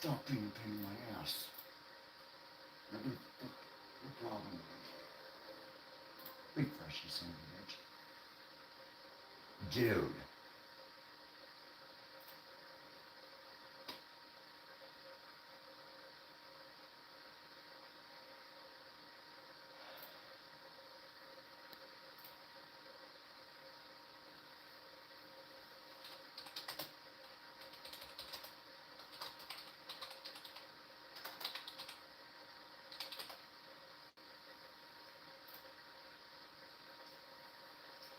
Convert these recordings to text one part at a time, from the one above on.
Stop being a pain in my ass. What problem? Refresh, you son of a bitch. Dude.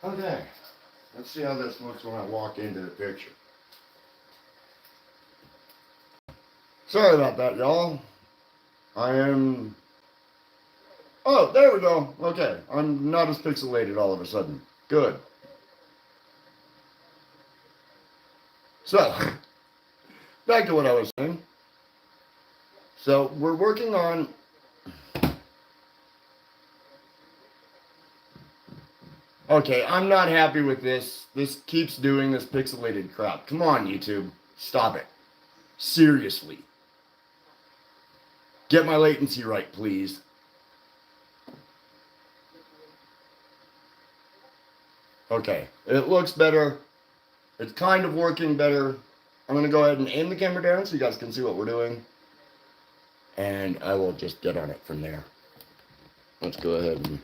Okay, let's see how this looks when I walk into the picture. Sorry about that, y'all. I am... Oh, there we go. Okay, I'm not as pixelated all of a sudden. Good. So, back to what I was saying. So, we're working on... Okay, I'm not happy with this. This keeps doing this pixelated crap. Come on, YouTube. Stop it. Seriously. Get my latency right, please. Okay, it looks better. It's kind of working better. I'm going to go ahead and aim the camera down so you guys can see what we're doing. And I will just get on it from there. Let's go ahead and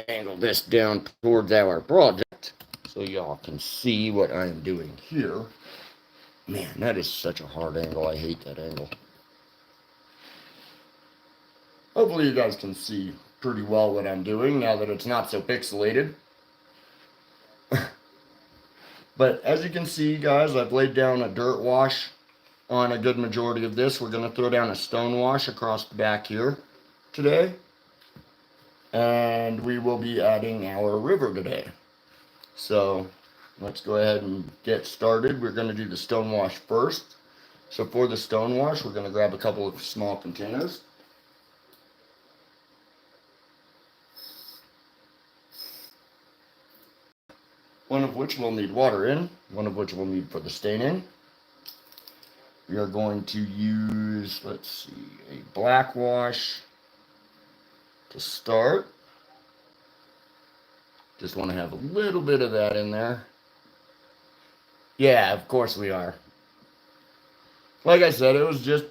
angle this down towards our project so y'all can see what I'm doing here. Man, that is such a hard angle. I hate that angle. Hopefully you guys can see pretty well what I'm doing now that it's not so pixelated. But as you can see, guys, I've laid down a dirt wash on a good majority of this. We're going to throw down a stone wash across the back here today. And we will be adding our river today. So let's go ahead and get started. We're going to do the stone wash first. So for the stone wash, we're going to grab a couple of small containers. One of which will need water in, one of which we'll need for the staining. We are going to use, let's see, a black wash to start. Just want to have a little bit of that in there. Yeah, of course we are. Like I said, it was just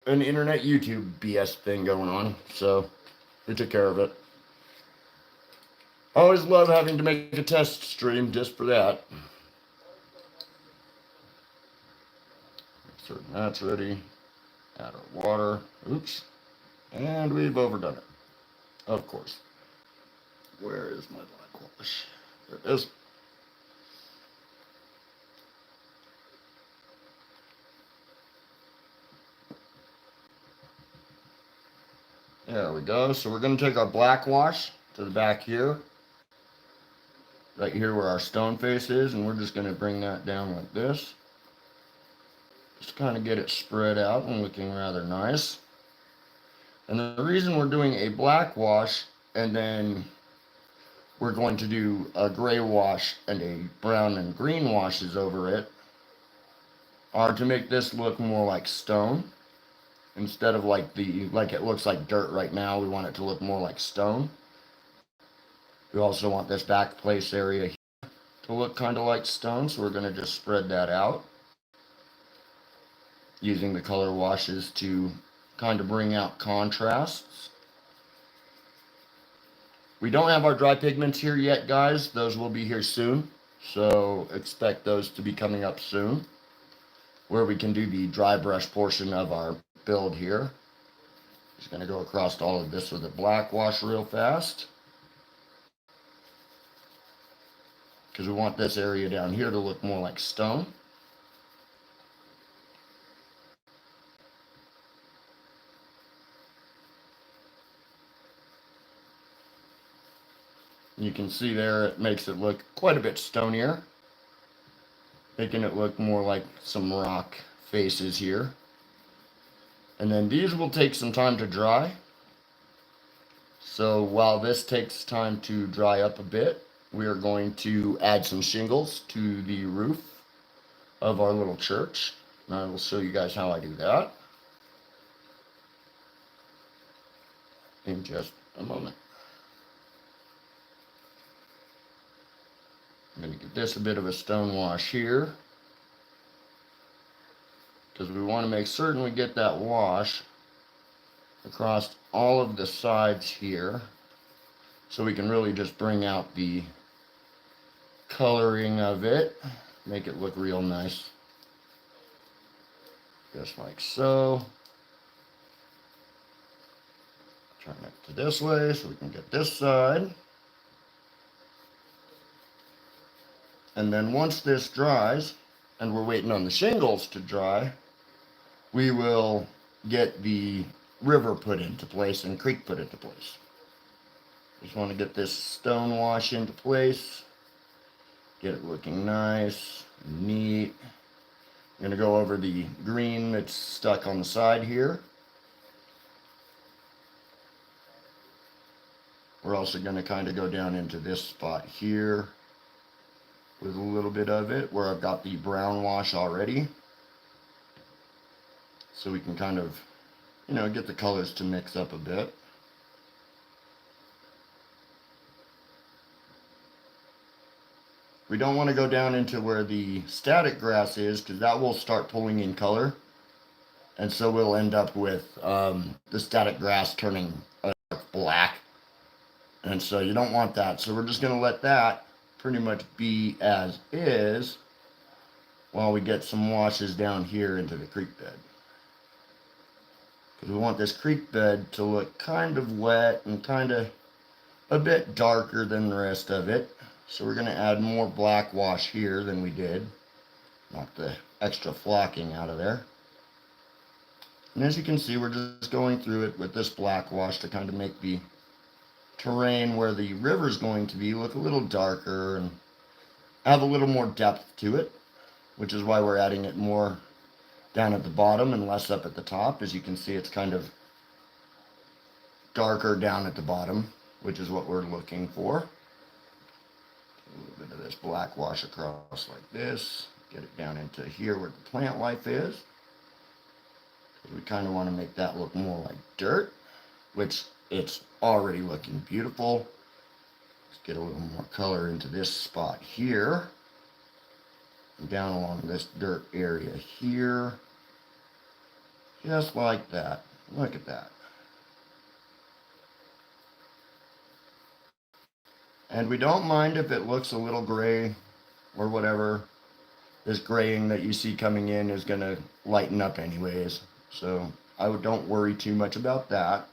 an internet YouTube BS thing going on, so we took care of it. I always love having to make a test stream just for that. So that's ready. Add our water. Oops. And we've overdone it. Of course. Where is my black wash? There it is. There we go. So we're going to take our black wash to the back here. Right here where our stone face is. And we're just going to bring that down like this. Just kind of get it spread out and looking rather nice. And the reason we're doing a black wash and then we're going to do a gray wash and a brown and green washes over it are to make this look more like stone. Instead of like it looks like dirt right now, we want it to look more like stone. We also want this back place area here to look kind of like stone, so we're going to just spread that out. Using the color washes to kind of bring out contrasts. We don't have our dry pigments here yet, guys. Those will be here soon. So expect those to be coming up soon. Where we can do the dry brush portion of our build here. Just going to go across all of this with a black wash real fast. Because we want this area down here to look more like stone. You can see there it makes it look quite a bit stonier. Making it look more like some rock faces here. And then these will take some time to dry. So while this takes time to dry up a bit, we are going to add some shingles to the roof of our little church. And I will show you guys how I do that in just a moment. I'm going to give this a bit of a stone wash here, because we want to make certain we get that wash across all of the sides here, so we can really just bring out the coloring of it, make it look real nice, just like so. Turn it to this way so we can get this side. And then once this dries, and we're waiting on the shingles to dry, we will get the river put into place and creek put into place. Just want to get this stone wash into place, get it looking nice, neat. I'm going to go over the green that's stuck on the side here. We're also going to kind of go down into this spot here with a little bit of it where I've got the brown wash already, so we can kind of, get the colors to mix up a bit. We don't want to go down into where the static grass is, because that will start pulling in color, and so we'll end up with the static grass turning black, and so you don't want that. So we're just going to let that pretty much be as is while we get some washes down here into the creek bed, because we want this creek bed to look kind of wet and kind of a bit darker than the rest of it. So we're going to add more black wash here than we did, knock the extra flocking out of there. And as you can see, we're just going through it with this black wash to kind of make the terrain where the river is going to be look a little darker and have a little more depth to it, which is why we're adding it more down at the bottom and less up at the top. As you can see, it's kind of darker down at the bottom, which is what we're looking for. A little bit of this black wash across like this, get it down into here where the plant life is. We kind of want to make that look more like dirt, which it's already looking beautiful. Let's get a little more color into this spot here, and down along this dirt area here, just like that. Look at that. And we don't mind if it looks a little gray or whatever. This graying that you see coming in is going to lighten up anyways, so don't worry too much about that.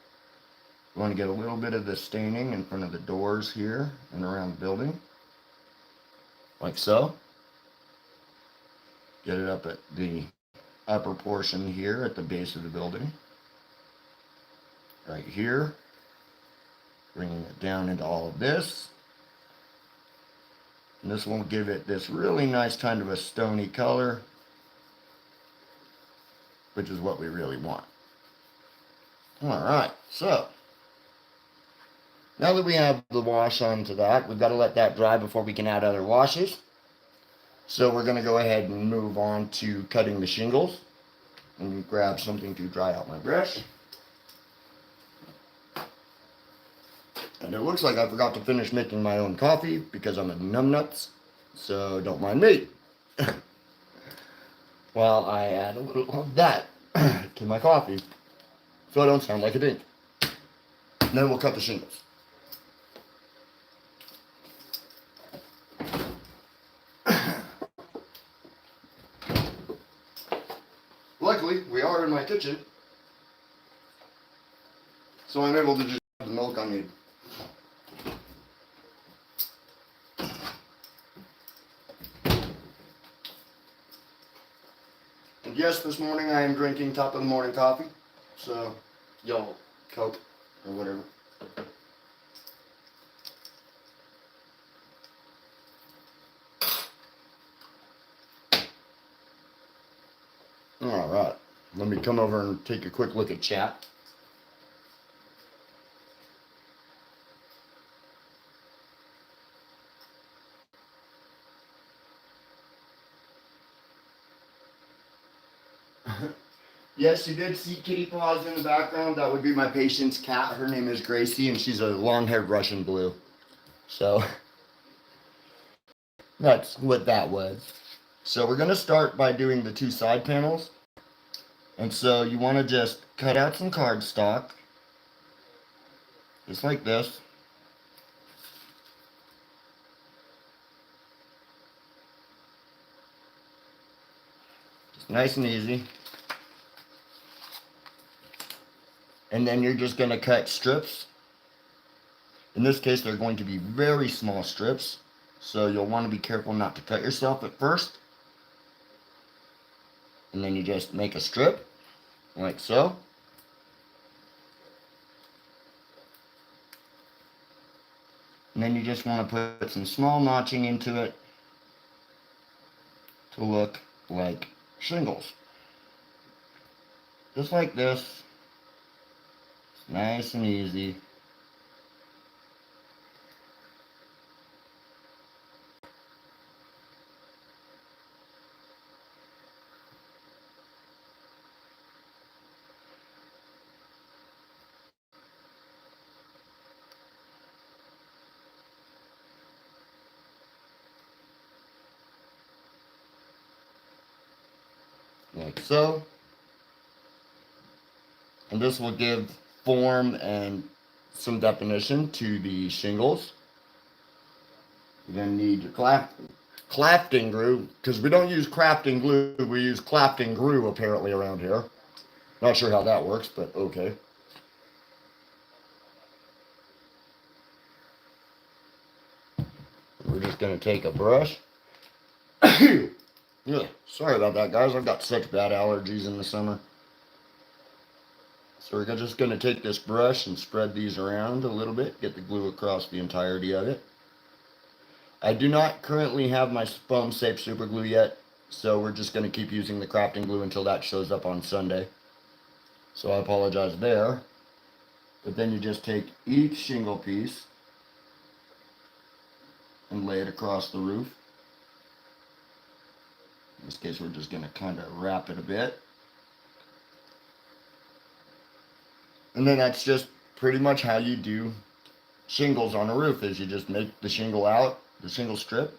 We want to get a little bit of the staining in front of the doors here and around the building, like so. Get it up at the upper portion here at the base of the building, right here. Bringing it down into all of this. And this will give it this really nice kind of a stony color, which is what we really want. Alright, so now that we have the wash onto that, we've got to let that dry before we can add other washes. So we're going to go ahead and move on to cutting the shingles. Let me grab something to dry out my brush. And it looks like I forgot to finish making my own coffee because I'm a numbnuts, so don't mind me. While I add a little of that to my coffee, so I don't sound like a dink. And then we'll cut the shingles. Luckily, we are in my kitchen, so I'm able to just add the milk I need. And yes, this morning I am drinking top of the morning coffee, so y'all Coke or whatever. Alright, let me come over and take a quick look at chat. Yes, you did see kitty paws in the background. That would be my patient's cat. Her name is Gracie, and she's a long-haired Russian blue. So that's what that was. So we're going to start by doing the two side panels. And so you want to just cut out some cardstock, just like this. Just nice and easy. And then you're just going to cut strips. In this case, they're going to be very small strips. So you'll want to be careful not to cut yourself at first. And then you just make a strip, like so. And then you just want to put some small notching into it to look like shingles. Just like this. It's nice and easy. Like so. And this will give form and some definition to the shingles. You're going to need your clafting glue, because we don't use crafting glue, we use clafting glue apparently around here. Not sure how that works, but okay. We're just going to take a brush. Yeah, sorry about that, guys. I've got such bad allergies in the summer. So we're just going to take this brush and spread these around a little bit, get the glue across the entirety of it. I do not currently have my foam safe super glue yet, so we're just going to keep using the crafting glue until that shows up on Sunday. So I apologize there. But then you just take each shingle piece and lay it across the roof. In this case, we're just going to kind of wrap it a bit. And then that's just pretty much how you do shingles on a roof, is you just make the shingle out, the shingle strip,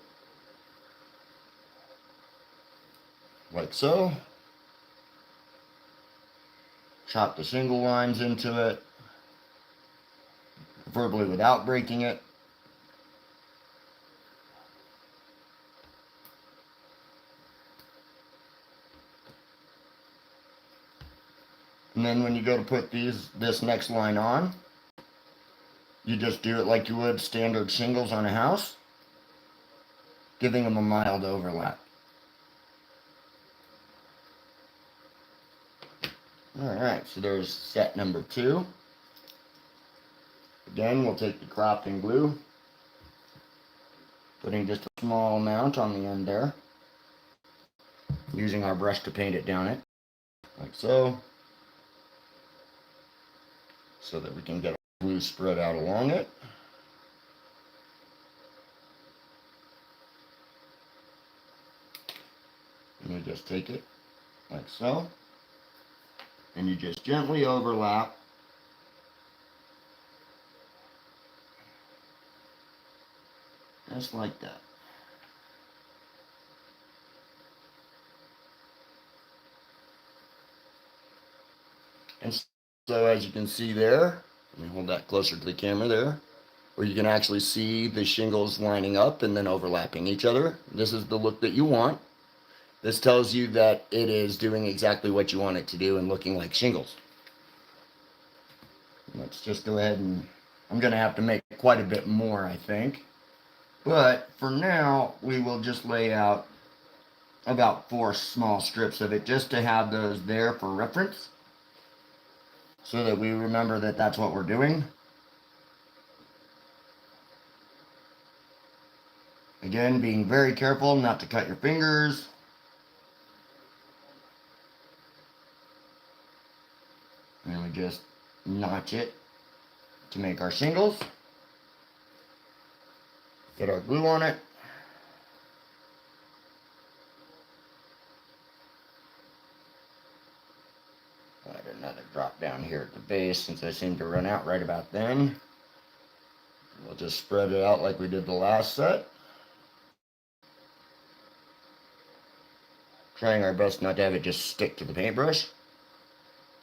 like so. Chop the shingle lines into it, preferably without breaking it. And then when you go to put this next line on, you just do it like you would standard shingles on a house, giving them a mild overlap. Alright, so there's set number 2. Again, we'll take the crafting glue, putting just a small amount on the end there, using our brush to paint it down it, like so that we can get our glue spread out along it. And you just take it like so, and you just gently overlap just like that. And so as you can see there, let me hold that closer to the camera there, where you can actually see the shingles lining up and then overlapping each other. This is the look that you want. This tells you that it is doing exactly what you want it to do and looking like shingles. Let's just go ahead and, I'm going to have to make quite a bit more, I think. But for now, we will just lay out about 4 small strips of it just to have those there for reference, so that we remember that that's what we're doing. Again, being very careful not to cut your fingers. And we just notch it to make our shingles. Get our glue on it. drop down here at the base since I seem to run out right about then. We'll just spread it out like we did the last set. Trying our best not to have it just stick to the paintbrush,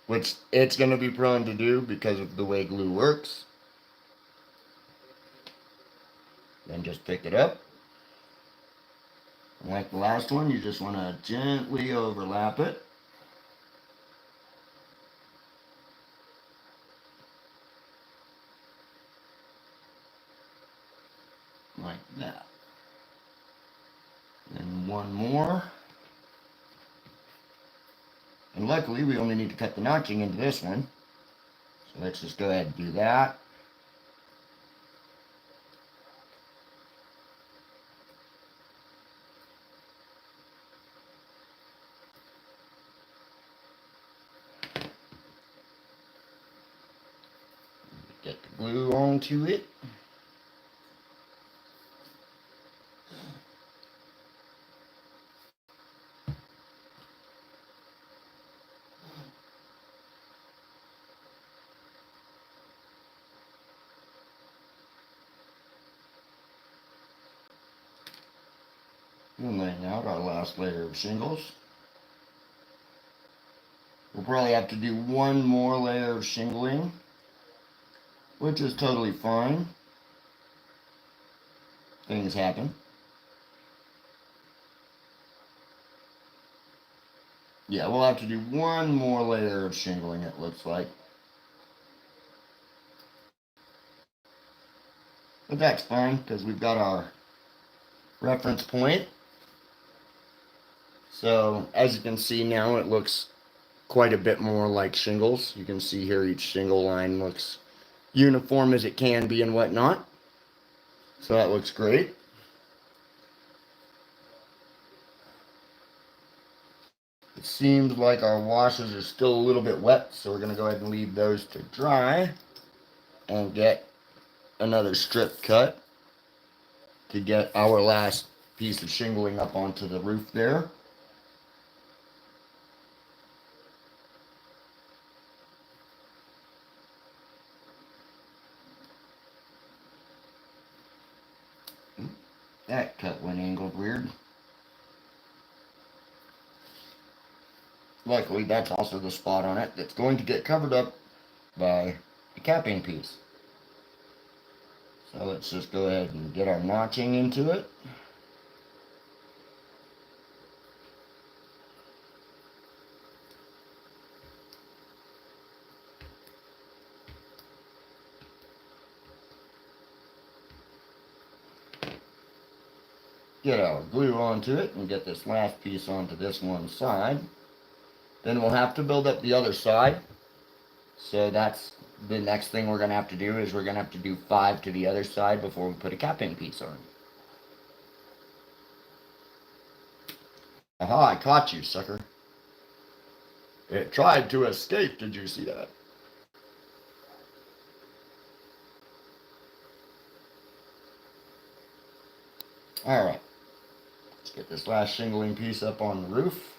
which it's going to be prone to do because of the way glue works. Then just pick it up. And like the last one, you just want to gently overlap it. Like that. And one more. And luckily, we only need to cut the notching into this one. So let's just go ahead and do that. Get the glue onto it. And laying out our last layer of shingles. We'll probably have to do one more layer of shingling, which is totally fine. Things happen. Yeah, we'll have to do one more layer of shingling, it looks like. But that's fine, because we've got our reference point. So, as you can see now, it looks quite a bit more like shingles. You can see here each shingle line looks uniform as it can be and whatnot. So that looks great. It seems like our washes are still a little bit wet, so we're going to go ahead and leave those to dry and get another strip cut to get our last piece of shingling up onto the roof there. That cut went angled weird. Luckily, that's also the spot on it that's going to get covered up by the capping piece. So let's just go ahead and get our notching into it. Get our glue onto it and get this last piece onto this one side. Then we'll have to build up the other side. So that's the next thing we're going to have to do, is we're going to have to do 5 to the other side before we put a capping piece on. Aha, I caught you, sucker. It tried to escape, did you see that? Alright, let's get this last shingling piece up on the roof.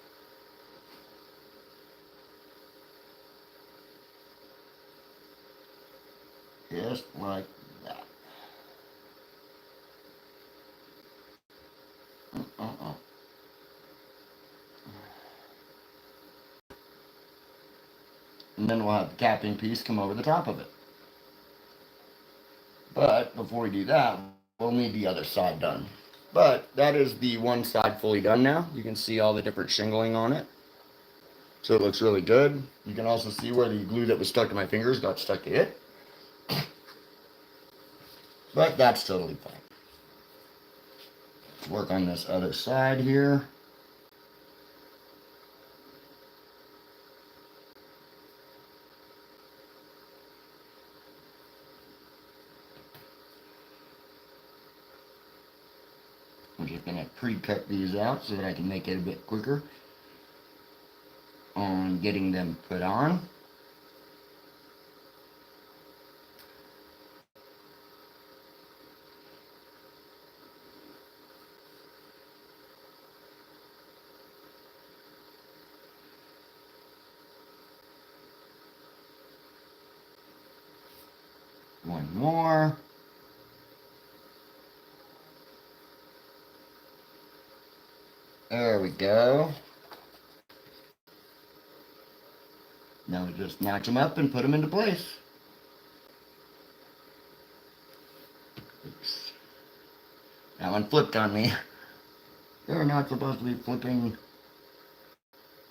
Just like that. And then we'll have the capping piece come over the top of it. But before we do that, we'll need the other side done. But that is the one side fully done now. You can see all the different shingling on it. So it looks really good. You can also see where the glue that was stuck to my fingers got stuck to it. But that's totally fine. Let's work on this other side here. I'm just going to pre-cut these out so that I can make it a bit quicker on getting them put on. one more. There we go. Now we just notch them up and put them into place. Oops. That one flipped on me. You're not supposed to be flipping.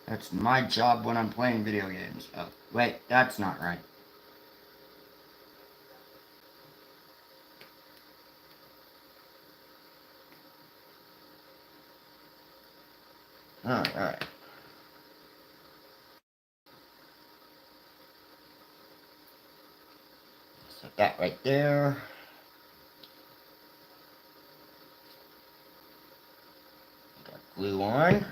That's my job when I'm playing video games. Oh, wait, that's not right. Alright. Set that right there. Got glue on.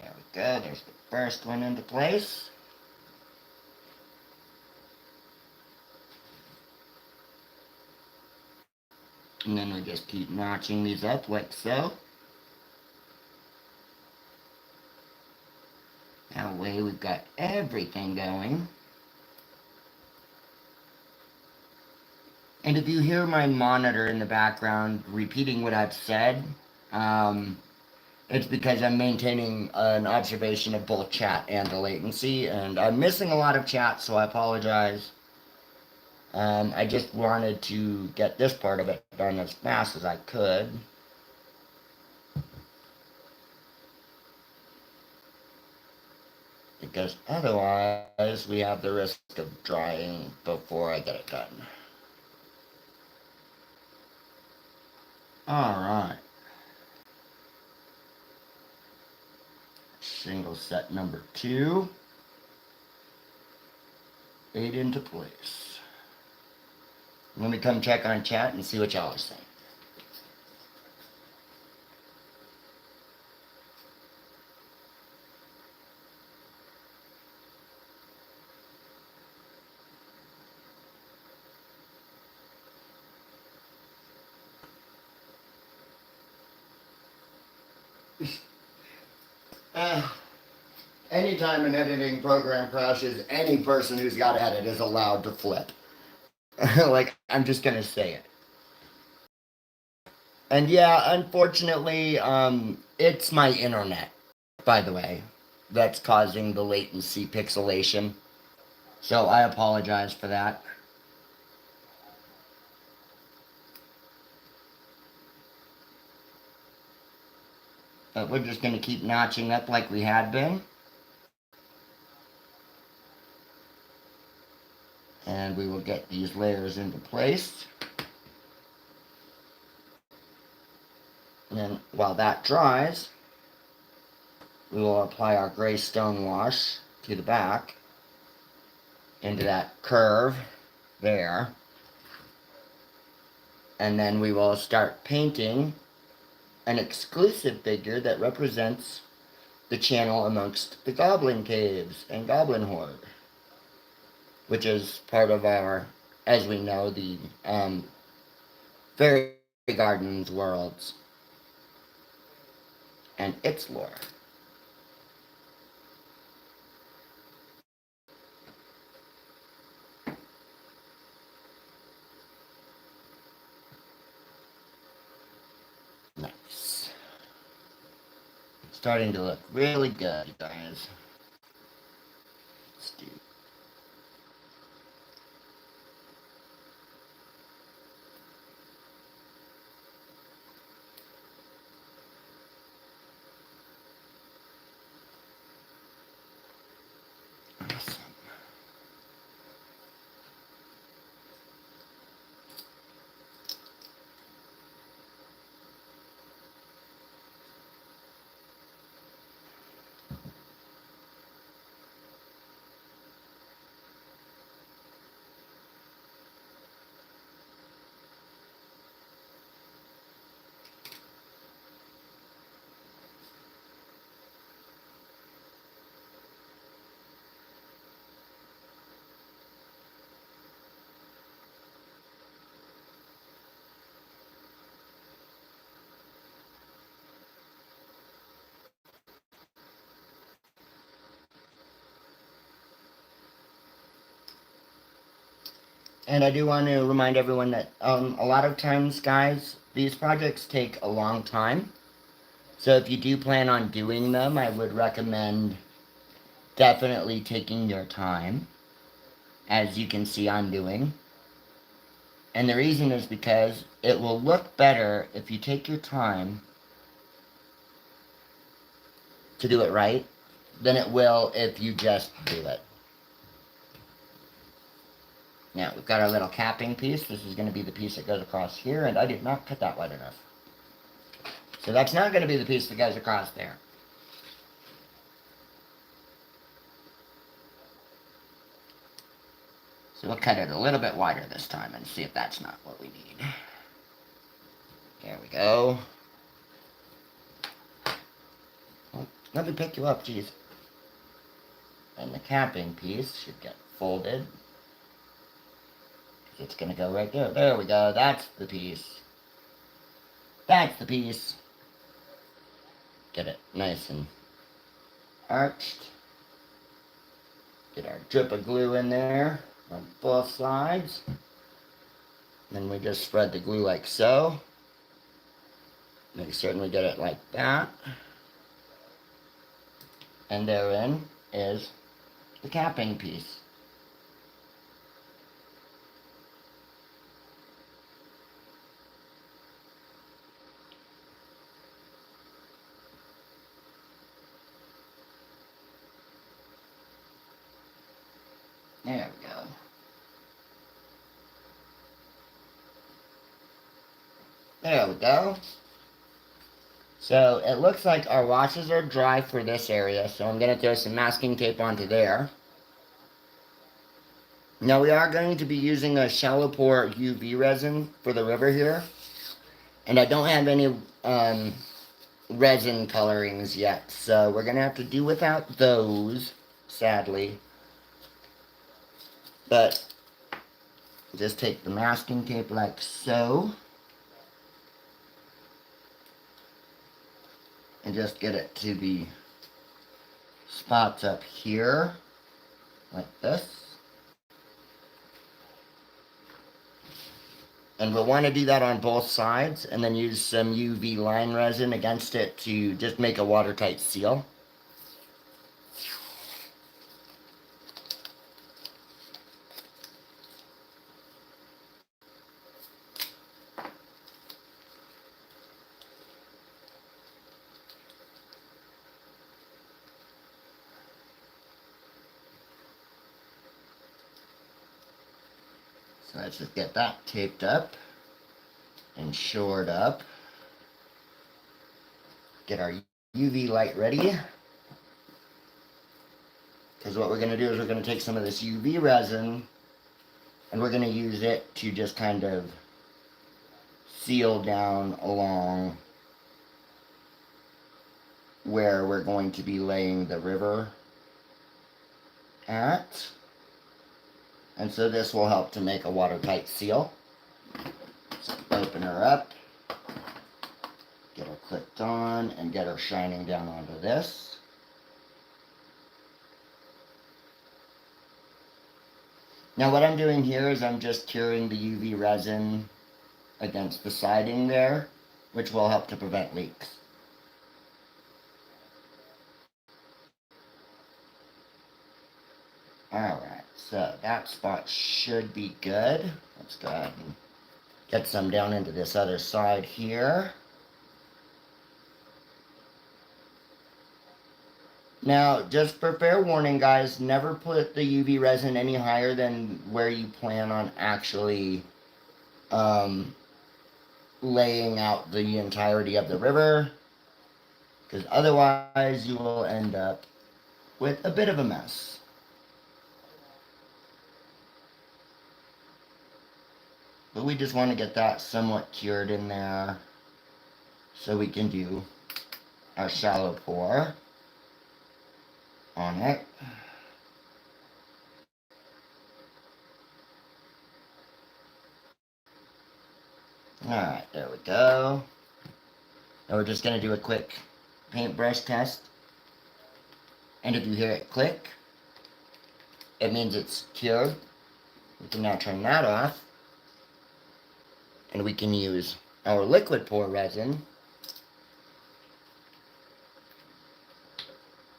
There we go. There's the first one into place. And then we just keep notching these up like so. That way we've got everything going. And if you hear my monitor in the background repeating what I've said, it's because I'm maintaining an observation of both chat and the latency, and I'm missing a lot of chat, so I apologize. I just wanted to get this part of it done as fast as I could. Because otherwise, we have the risk of drying before I get it done. Alright. Single set number 2. 8 into place. Let me come check on chat and see what y'all are saying. Anytime an editing program crashes, any person who's got to edit is allowed to flip. Like, I'm just gonna say it. And yeah, unfortunately, it's my internet, by the way, that's causing the latency pixelation. So I apologize for that. But we're just gonna keep notching up like we had been. And we will get these layers into place. And then while that dries, we will apply our gray stone wash to the back into that curve there. And then we will start painting an exclusive figure that represents the channel amongst the goblin caves and goblin horde, which is part of our, as we know, the fairy gardens worlds and its lore. Nice. Starting to look really good, you guys. Let's do. Awesome. And I do want to remind everyone that a lot of times, guys, these projects take a long time. So if you do plan on doing them, I would recommend definitely taking your time, as you can see I'm doing. And the reason is because it will look better if you take your time to do it right than it will if you just do it. Now, we've got our little capping piece. This is going to be the piece that goes across here, and I did not cut that wide enough. So that's not going to be the piece that goes across there. So we'll cut it a little bit wider this time and see if that's not what we need. There we go. Oh, let me pick you up, geez. And the capping piece should get folded. It's going to go right there. There we go. That's the piece. That's the piece. Get it nice and arched. Get our drip of glue in there on both sides. Then we just spread the glue like so. Make certain we get it like that. And therein is the capping piece. There we go. There we go. So it looks like our washes are dry for this area, so I'm going to throw some masking tape onto there. Now we are going to be using a shallow pour UV resin for the river here. And I don't have any resin colorings yet, so we're going to have to do without those, sadly. But just take the masking tape like so. And just get it to the spots up here, like this. And we'll want to do that on both sides, and then use some UV line resin against it to just make a watertight seal. So let's just get that taped up and shored up. Get our UV light ready. Because what we're going to do is we're going to take some of this UV resin and we're going to use it to just kind of seal down along where we're going to be laying the river at. And so this will help to make a watertight seal. So open her up, get her clipped on, and get her shining down onto this. Now what I'm doing here is I'm just curing the UV resin against the siding there, which will help to prevent leaks. Alright, so that spot should be good. Let's go ahead and get some down into this other side here. Now, just for fair warning, guys, never put the UV resin any higher than where you plan on actually laying out the entirety of the river, because otherwise you will end up with a bit of a mess. But we just want to get that somewhat cured in there so we can do our shallow pour on it. Alright, there we go. Now we're just going to do a quick paintbrush test. And if you hear it click, it means it's cured. We can now turn that off, and we can use our liquid pour resin,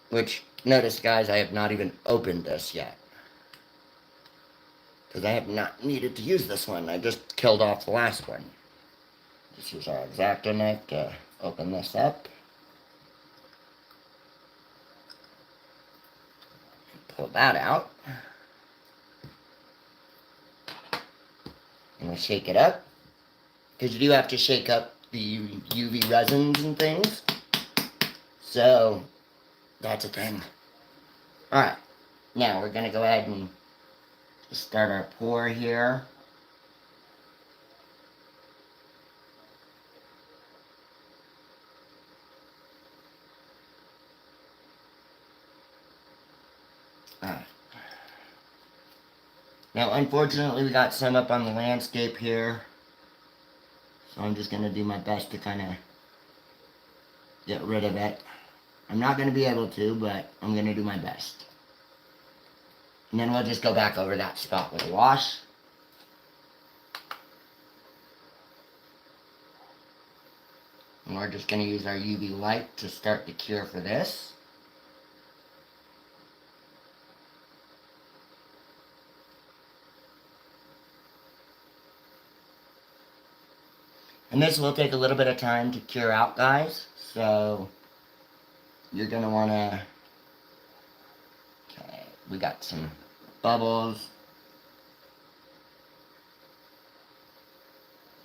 which, notice guys, I have not even opened this yet, because I have not needed to use this one. I just killed off the last one. Just use our X-Acto knife to open this up. Pull that out. And we'll shake it up. Because you do have to shake up the UV resins and things. So, that's a thing. Alright, now we're going to go ahead and start our pour here. Alright. Now, unfortunately, we got some up on the landscape here. So I'm just going to do my best to kind of get rid of it. I'm not going to be able to, but I'm going to do my best. And then we'll just go back over that spot with a wash. And we're just going to use our UV light to start the cure for this. And this will take a little bit of time to cure out, guys. So you're going to want to... Okay, we got some bubbles,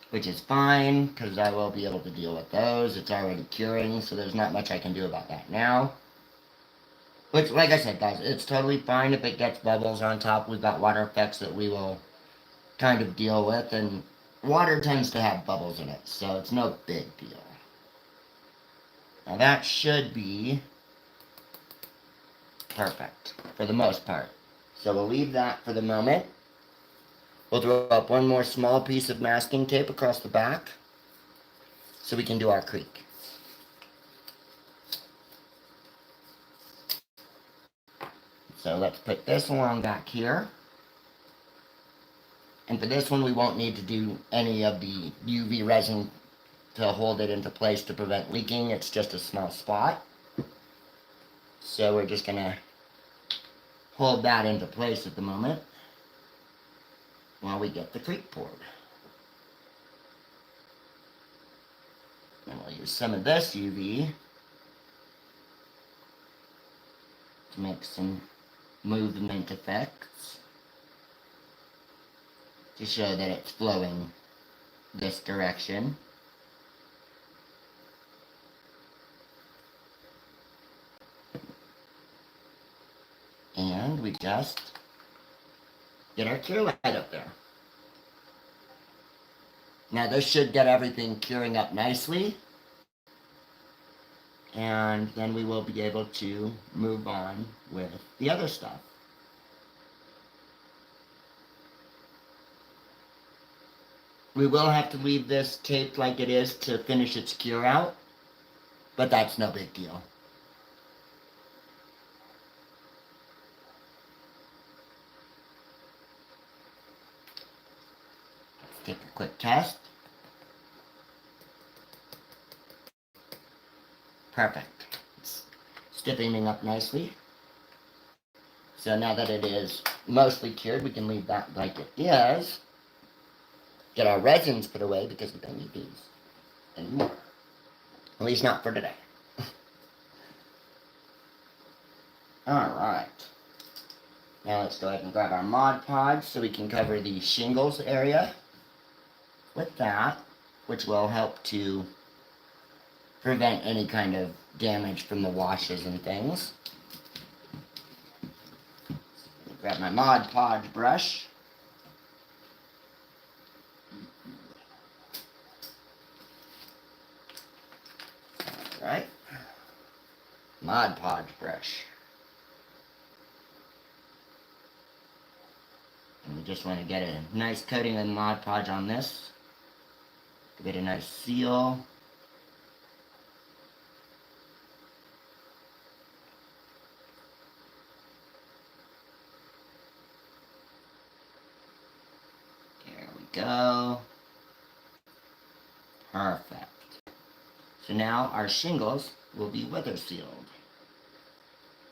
which is fine, because I will be able to deal with those. It's already curing, so there's not much I can do about that now. Which, like I said, guys, it's totally fine if it gets bubbles on top. We've got water effects that we will kind of deal with, and water tends to have bubbles in it, so it's no big deal. Now that should be perfect, for the most part. So we'll leave that for the moment. We'll throw up one more small piece of masking tape across the back, so we can do our creek. So let's put this along back here. And for this one, we won't need to do any of the UV resin to hold it into place to prevent leaking. It's just a small spot. So we're just going to hold that into place at the moment while we get the creek poured. And we'll use some of this UV to make some movement effects to show that it's flowing this direction. And we just get our cure light up there. Now this should get everything curing up nicely. And then we will be able to move on with the other stuff. We will have to leave this taped like it is to finish its cure out, but that's no big deal. Let's take a quick test. Perfect. It's stiffening up nicely. So now that it is mostly cured, we can leave that like it is. Get our resins put away because we don't need these anymore. At least not for today. Alright. Now let's go ahead and grab our Mod Podge so we can cover the shingles area with that, which will help to prevent any kind of damage from the washes and things. Grab my Mod Podge brush. Alright. Mod Podge brush. And we just want to get a nice coating of Mod Podge on this. Give it a nice seal. go. Perfect. So now our shingles will be weather sealed.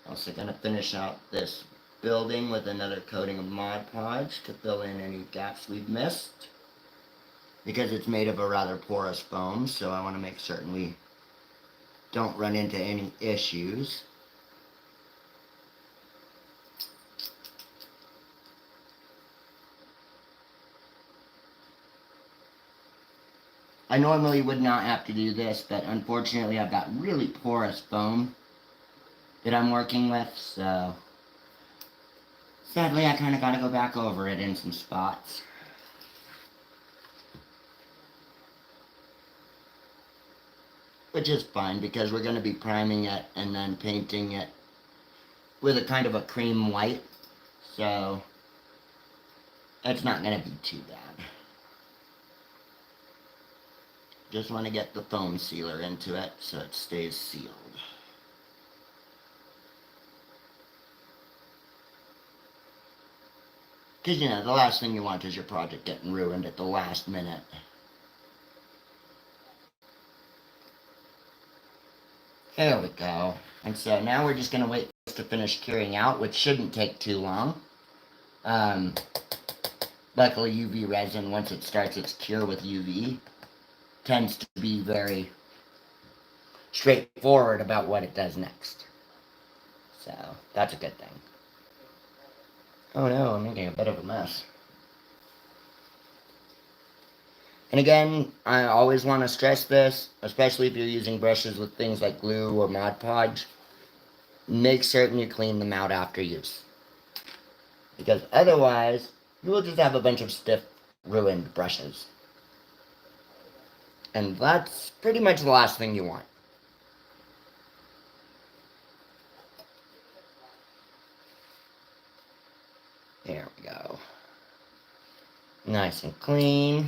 Also going to finish out this building with another coating of Mod Podge to fill in any gaps we've missed. Because it's made of a rather porous foam, so I want to make certain we don't run into any issues. I normally would not have to do this, but unfortunately I've got really porous foam that I'm working with, so sadly I kind of got to go back over it in some spots. Which is fine because we're going to be priming it and then painting it with a kind of a cream white, so it's not going to be too bad. Just want to get the foam sealer into it so it stays sealed. Because, you know, the last thing you want is your project getting ruined at the last minute. There we go. And so now we're just going to wait for this to finish curing out, which shouldn't take too long. Luckily, UV resin, once it starts its cure with UV, tends to be very straightforward about what it does next. So, that's a good thing. Oh no, I'm making a bit of a mess. And again, I always want to stress this, especially if you're using brushes with things like glue or Mod Podge. Make certain you clean them out after use. Because otherwise, you will just have a bunch of stiff, ruined brushes. And that's pretty much the last thing you want. There we go. Nice and clean.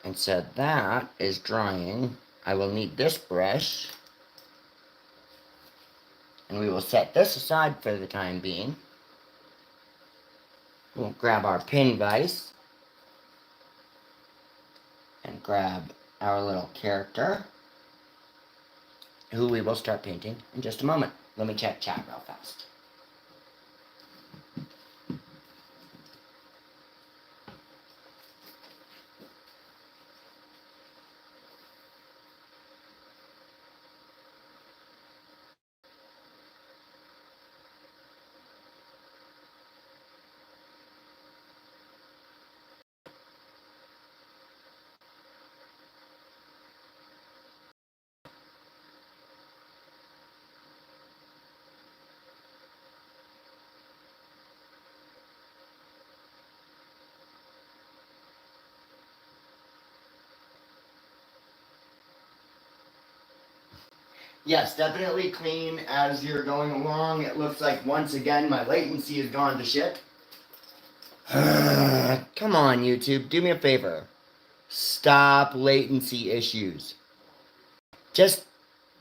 And so that is drying. I will need this brush. And we will set this aside for the time being. We'll grab our pin vise. And grab our little character, who we will start painting in just a moment. Let me check chat real fast. Yes, definitely clean as you're going along. It looks like once again my latency has gone to shit. Come on, YouTube, do me a favor. Stop latency issues. Just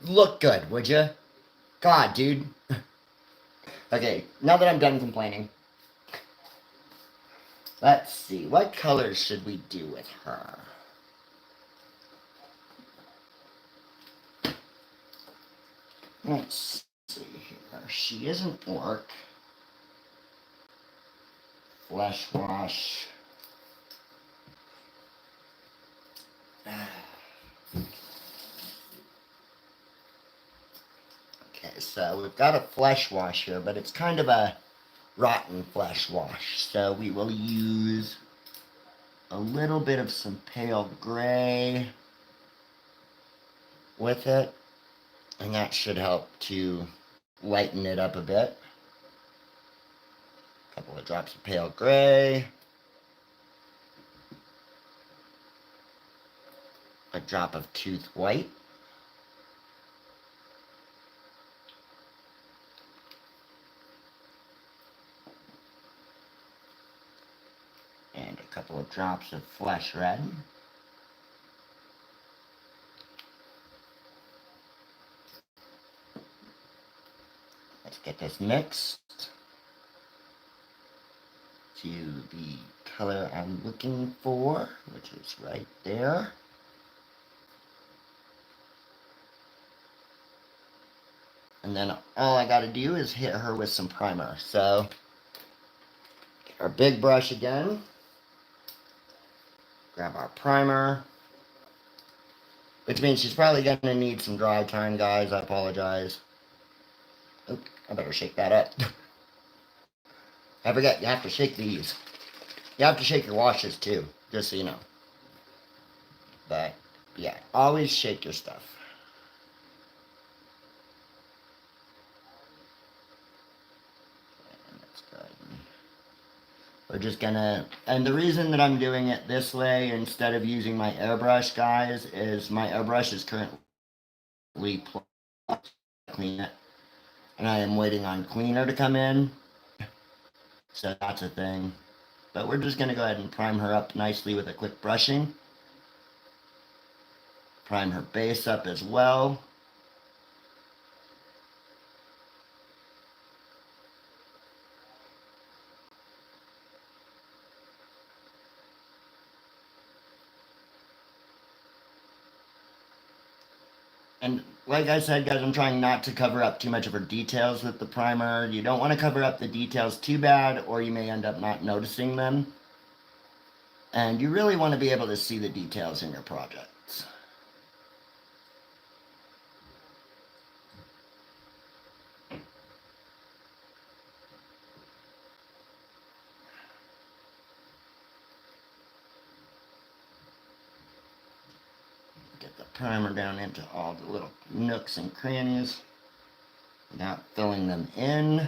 look good, would you? God, dude. Okay, now that I'm done complaining, let's see. What colors should we do with her? Let's see here. She is an orc. Flesh wash. Okay, so we've got a flesh wash here, but it's kind of a rotten flesh wash. So we will use a little bit of some pale gray with it, and that should help to lighten it up a bit. A couple of drops of pale gray. A drop of tooth white. And a couple of drops of flesh red. Let's get this mixed. to the color I'm looking for, which is right there. And then all I gotta do is hit her with some primer. So, get our big brush again. Grab our primer. Which means she's probably gonna need some dry time, guys. I apologize. Oop, I better shake that up. I forget, you have to shake these. You have to shake your washes too, just so you know. But, yeah, always shake your stuff. And that's good. We're just gonna, and the reason that I'm doing it this way instead of using my airbrush, guys, is my airbrush is currently clean it. And I am waiting on cleaner to come in. So that's a thing. But we're just gonna go ahead and prime her up nicely with a quick brushing. Prime her base up as well. And like I said, guys, I'm trying not to cover up too much of her details with the primer. You don't want to cover up the details too bad, or you may end up not noticing them. And you really want to be able to see the details in your projects. Get the primer down into all the little nooks and crannies without filling them in.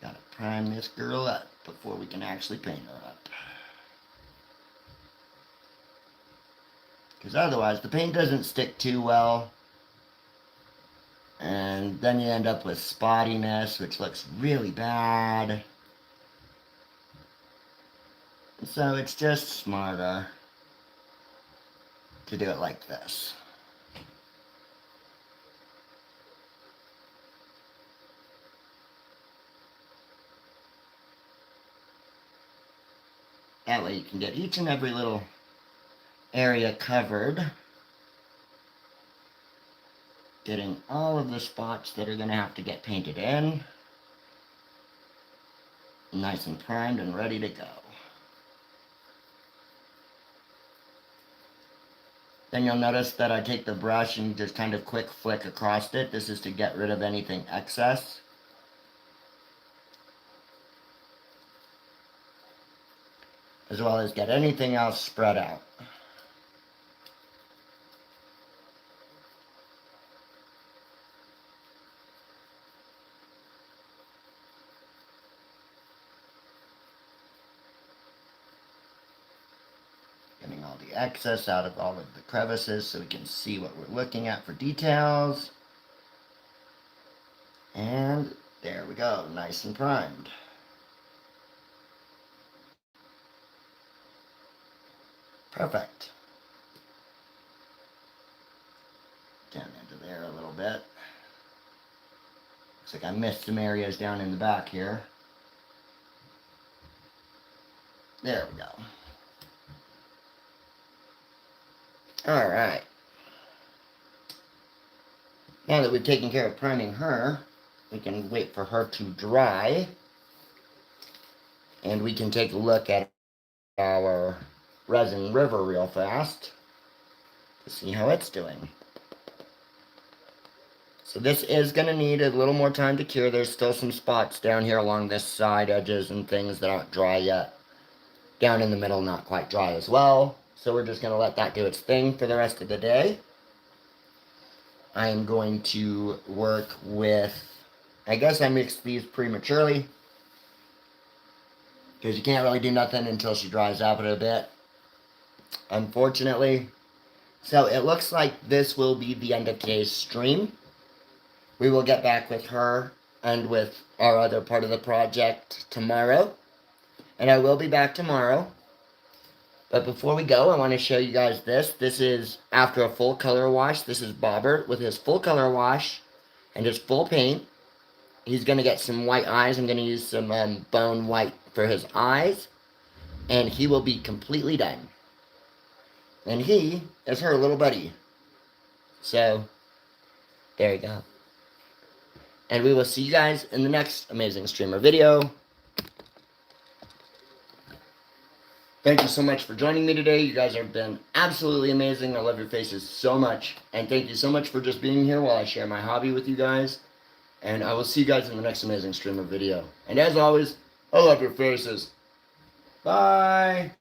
Gotta prime this girl up before we can actually paint her up. Because otherwise the paint doesn't stick too well. And then you end up with spottiness, which looks really bad. So it's just smarter to do it like this. That way you can get each and every little area covered. Getting all of the spots that are going to have to get painted in. Nice and primed and ready to go. Then you'll notice that I take the brush and just kind of quick flick across it. This is to get rid of anything excess. As well as get anything else spread out. Getting all the excess out of all of the crevices so we can see what we're looking at for details. And there we go, nice and primed. Perfect. Down into there a little bit. Looks like I missed some areas down in the back here. There we go. Alright. Now that we've taken care of priming her, we can wait for her to dry. And we can take a look at our resin river real fast to see how it's doing. So this is going to need a little more time to cure. There's still some spots down here along this side edges and things that aren't dry yet. Down in the middle, not quite dry as well. So we're just going to let that do its thing for the rest of the day. I am going to work with, I guess I mixed these prematurely, because you can't really do nothing until she dries out a bit. unfortunately. So it looks like this will be the end of today's stream. We will get back with her and with our other part of the project tomorrow. And I will be back tomorrow. But before we go, I want to show you guys this. This is after a full color wash. This is Bobbert with his full color wash and his full paint. He's going to get some white eyes. I'm going to use some bone white for his eyes. And he will be completely done. And he is her little buddy. So, there you go. And we will see you guys in the next Amazing Streamer video. Thank you so much for joining me today. You guys have been absolutely amazing. I love your faces so much. And thank you so much for just being here while I share my hobby with you guys. And I will see you guys in the next Amazing Streamer video. And as always, I love your faces. Bye.